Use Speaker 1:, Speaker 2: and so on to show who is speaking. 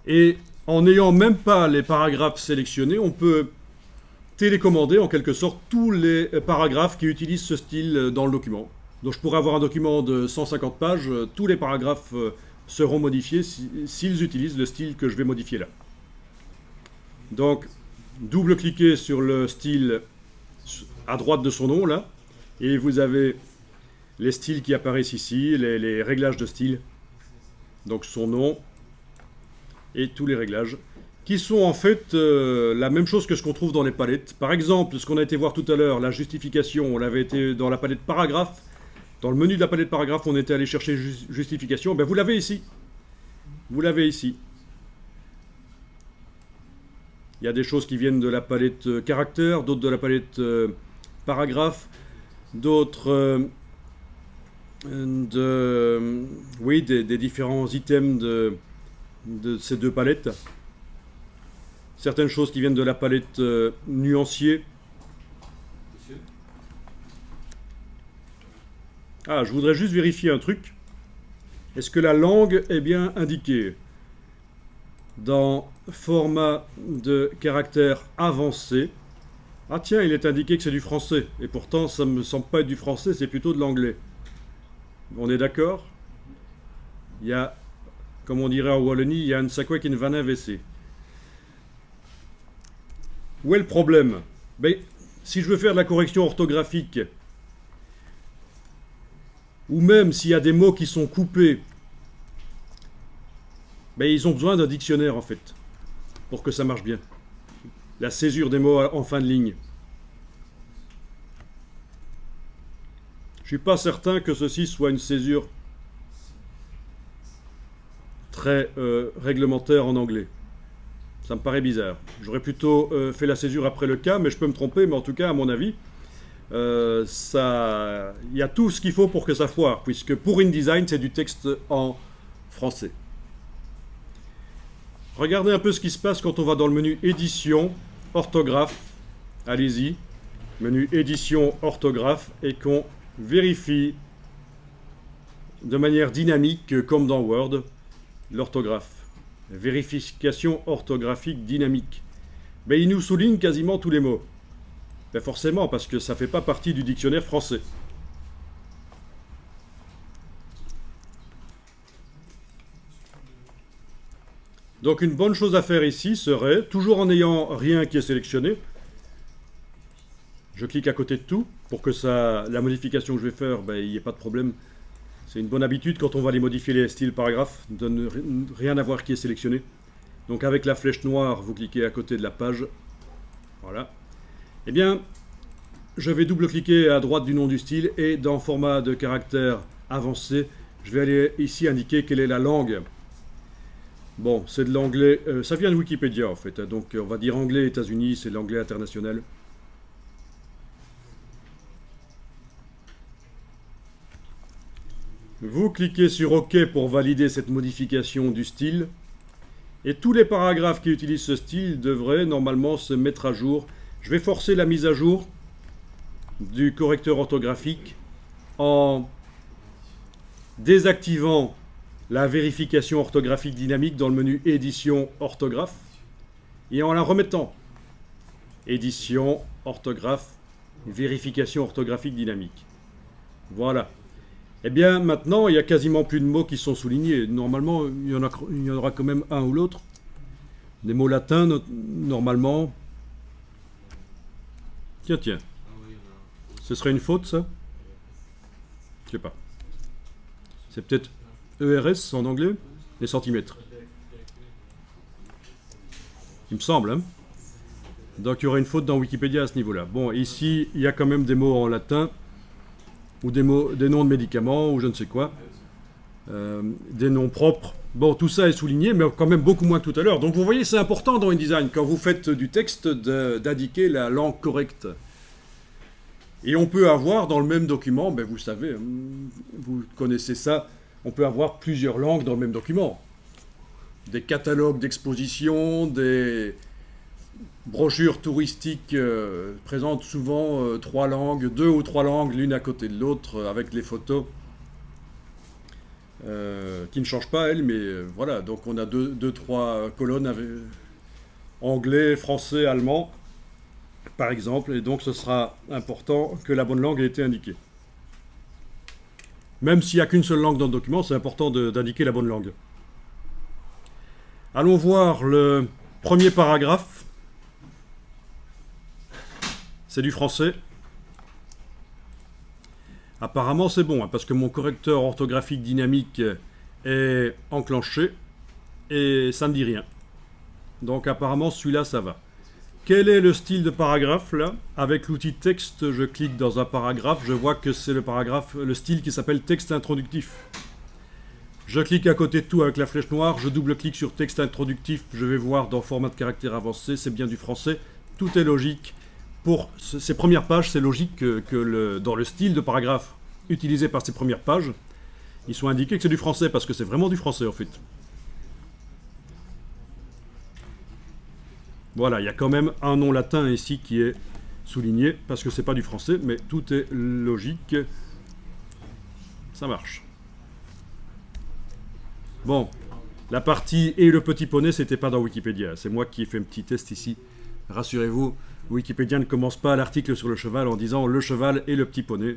Speaker 1: Et en n'ayant même pas les paragraphes sélectionnés, on peut télécommander en quelque sorte tous les paragraphes qui utilisent ce style dans le document. Donc je pourrais avoir un document de 150 pages, tous les paragraphes seront modifiés s'ils utilisent le style que je vais modifier là. Donc double-cliquez sur le style à droite de son nom là, et vous avez les styles qui apparaissent ici, les réglages de style. Donc son nom et tous les réglages qui sont en fait la même chose que ce qu'on trouve dans les palettes. Par exemple, ce qu'on a été voir tout à l'heure, la justification, on avait été dans la palette paragraphe. Dans le menu de la palette paragraphe, on était allé chercher justification. Ben, vous l'avez ici. Vous l'avez ici. Il y a des choses qui viennent de la palette caractère, d'autres de la palette paragraphe, d'autres oui, des différents items de ces deux palettes. Certaines choses qui viennent de la palette nuancier. Ah, je voudrais juste vérifier un truc. Est-ce que la langue est bien indiquée? Dans format de caractère avancé. Ah tiens, il est indiqué que c'est du français. Et pourtant, ça ne me semble pas être du français, c'est plutôt de l'anglais. On est d'accord? Il y a, comme on dirait en Wallonie, il y a un sakwek in van AVC. Où est le problème? Ben, si je veux faire de la correction orthographique, ou même s'il y a des mots qui sont coupés, ben, ils ont besoin d'un dictionnaire en fait, pour que ça marche bien. La césure des mots en fin de ligne. Je suis pas certain que ceci soit une césure très réglementaire en anglais. Ça me paraît bizarre. J'aurais plutôt fait la césure après le cas, mais je peux me tromper, mais en tout cas, à mon avis, il y a tout ce qu'il faut pour que ça foire, puisque pour InDesign, c'est du texte en français. Regardez un peu ce qui se passe quand on va dans le menu édition, orthographe. Allez-y, menu édition, orthographe, et qu'on vérifie de manière dynamique, comme dans Word, l'orthographe. Vérification orthographique dynamique. Ben, il nous souligne quasiment tous les mots. Ben forcément, parce que ça ne fait pas partie du dictionnaire français. Donc une bonne chose à faire ici serait, toujours en n'ayant rien qui est sélectionné, je clique à côté de tout, pour que la modification que je vais faire, ben, il n'y ait pas de problème. C'est une bonne habitude quand on va aller modifier les styles paragraphes, de ne rien avoir qui est sélectionné. Donc avec la flèche noire, vous cliquez à côté de la page. Voilà. Eh bien, je vais double-cliquer à droite du nom du style et dans format de caractère avancé, je vais aller ici indiquer quelle est la langue. Bon, c'est de l'anglais, ça vient de Wikipédia en fait, donc on va dire anglais États-Unis, c'est l'anglais international. Vous cliquez sur OK pour valider cette modification du style. Et tous les paragraphes qui utilisent ce style devraient normalement se mettre à jour. Je vais forcer la mise à jour du correcteur orthographique en désactivant la vérification orthographique dynamique dans le menu édition orthographe et en la remettant. Édition, orthographe, vérification orthographique dynamique. Voilà. Eh bien, maintenant, il n'y a quasiment plus de mots qui sont soulignés. Normalement, il y en aura quand même un ou l'autre. Des mots latins, normalement. Tiens, tiens. Ce serait une faute, ça? Je sais pas. C'est peut-être ERS en anglais? Les centimètres. Il me semble, hein? Donc, il y aurait une faute dans Wikipédia à ce niveau-là. Bon, ici, il y a quand même des mots en latin. Ou des noms de médicaments, ou je ne sais quoi, des noms propres. Bon, tout ça est souligné, mais quand même beaucoup moins que tout à l'heure. Donc vous voyez, c'est important dans InDesign, quand vous faites du texte, d'indiquer la langue correcte. Et on peut avoir dans le même document, ben vous savez, vous connaissez ça, on peut avoir plusieurs langues dans le même document. Des catalogues d'exposition, des brochures touristiques présentent souvent deux ou trois langues l'une à côté de l'autre avec les photos. qui ne change pas, elle, mais voilà. Donc on a deux, trois colonnes avec anglais, français, allemand, par exemple, et donc ce sera important que la bonne langue ait été indiquée. Même s'il n'y a qu'une seule langue dans le document, c'est important d'indiquer la bonne langue. Allons voir le premier paragraphe. C'est du français. Apparemment c'est bon, hein, parce que mon correcteur orthographique dynamique est enclenché et ça ne dit rien. Donc apparemment celui-là ça va. Quel est le style de paragraphe là? Avec l'outil texte, je clique dans un paragraphe, je vois que c'est le style qui s'appelle texte introductif. Je clique à côté de tout avec la flèche noire, je double-clique sur texte introductif, je vais voir dans format de caractère avancé, c'est bien du français, tout est logique. Pour ces premières pages, c'est logique que dans le style de paragraphe utilisé par ces premières pages, ils sont indiqués que c'est du français, parce que c'est vraiment du français en fait. Voilà, il y a quand même un nom latin ici qui est souligné, parce que c'est pas du français, mais tout est logique. Ça marche. Bon, la partie et le petit poney, c'était pas dans Wikipédia. C'est moi qui ai fait un petit test ici. Rassurez-vous, Wikipédia ne commence pas l'article sur le cheval en disant le cheval et le petit poney.